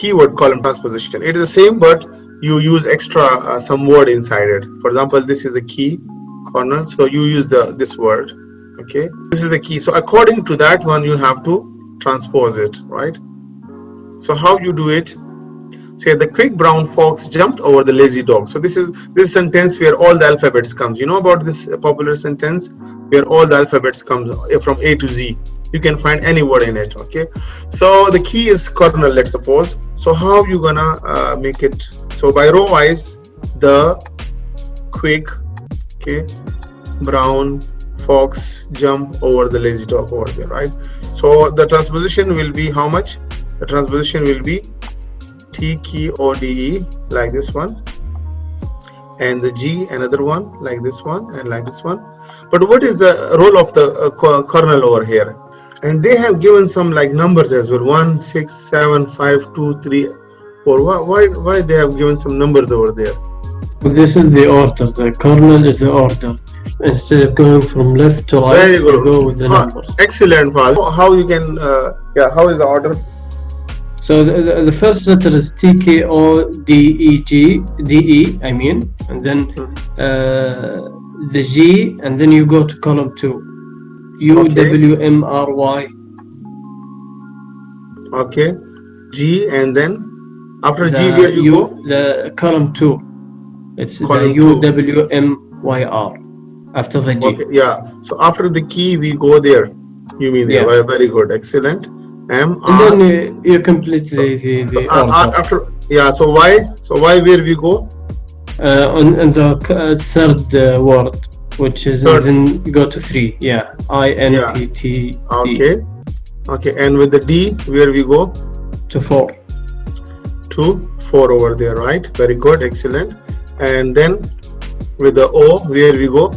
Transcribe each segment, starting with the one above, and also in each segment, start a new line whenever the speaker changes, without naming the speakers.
keyword column transposition. It is the same, but you use extra some word inside it. For example, this is a key corner, so you use this word. Okay, this is the key. So according to that one, you have to transpose it, right? So how you do it? Say the quick brown fox jumped over the lazy dog. So this sentence where all the alphabets comes. You know about this popular sentence where all the alphabets comes from A to Z. You can find any word in it. Okay, so the key is kernel, let's suppose. So how you gonna make it? So by row wise, the quick, okay, brown fox jump over the lazy dog over there, right? So the transposition will be how much? The transposition will be TQODE, like this one, and the G, another one like this one, and like this one. But what is the role of the kernel over here? And they have given some like numbers as well: 1, 6, 7, 5, 2, 3, 4. Why they have given some numbers over there?
This is the order. The kernel is the order. Instead of going from left to right, you go with the numbers.
Excellent, Fal. How you can? How is the order?
So the first letter is TKODEG, I mean, and then the G, and then you go to column 2, UWMRY.
Okay, G, and then after G where you go?
The column 2, it's
column
the UWMYR after the G.
Okay, yeah. So after the key we go there. You mean there? Yeah. Very good, excellent. M,
and then you complete the order.
After, yeah. So why where we go?
On the third word, which is third. Then go to 3. Yeah, INPT.
Okay. Okay, and with the D, where we go?
To 4.
To 4 over there, right? Very good, excellent. And then with the O, where we go?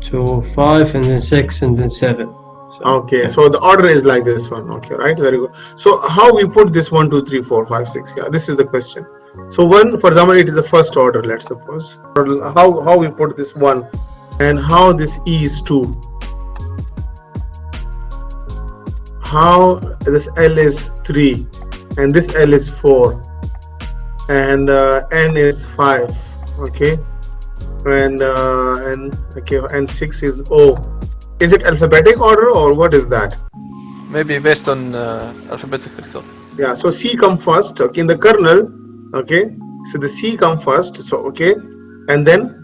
To 5, and then 6, and then 7.
Okay, yeah. So the order is like this one. Okay, right, very good. So how we put this 1, 2, 3, 4, 5, 6? Yeah, this is the question. So 1, for example, it is the first order, let's suppose. How we put this 1, and how this E is 2, how this L is 3, and this L is 4, and N is 5. Okay, and 6 is O. Is it alphabetic order or what is that?
Maybe based on alphabetic. So
yeah, so C come first. Okay, in the kernel. Okay, so the C come first. So okay, and then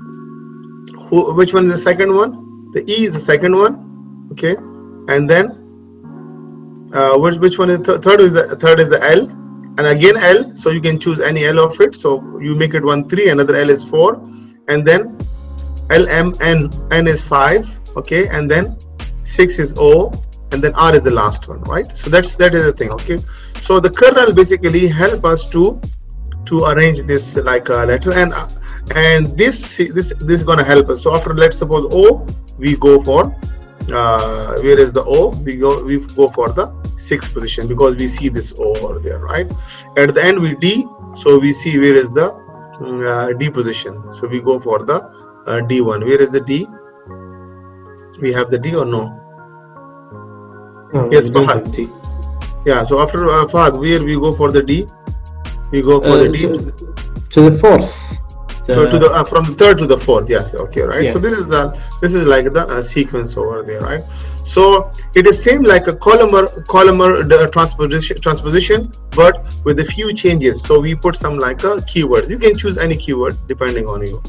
which one is the second one? The E is the second one. Okay, and then which one is the third? Is the L, and again L. So you can choose any L of it. So you make it 1, 3. Another L is 4, and then L, M, N is 5. Okay, and then 6 is O, and then R is the last one, right? So that is the thing. Okay, so the kernel basically help us to arrange this like a letter, and this is gonna help us. So after, let's suppose O, we go for where is the O? We go for the 6th position because we see this O over there, right? At the end we D, so we see where is the D position. So we go for the D1. Where is the D? We have the D or no? Yes, Fahad. Yeah, so after Fahad, where we go for the D? We go for the D
to the 4th.
So to the from the 3rd to the 4th. Yes, okay, right. Yeah. So this is like the sequence over there, right? So it is same like a columnar transposition, but with a few changes. So we put some like a keyword. You can choose any keyword depending on you.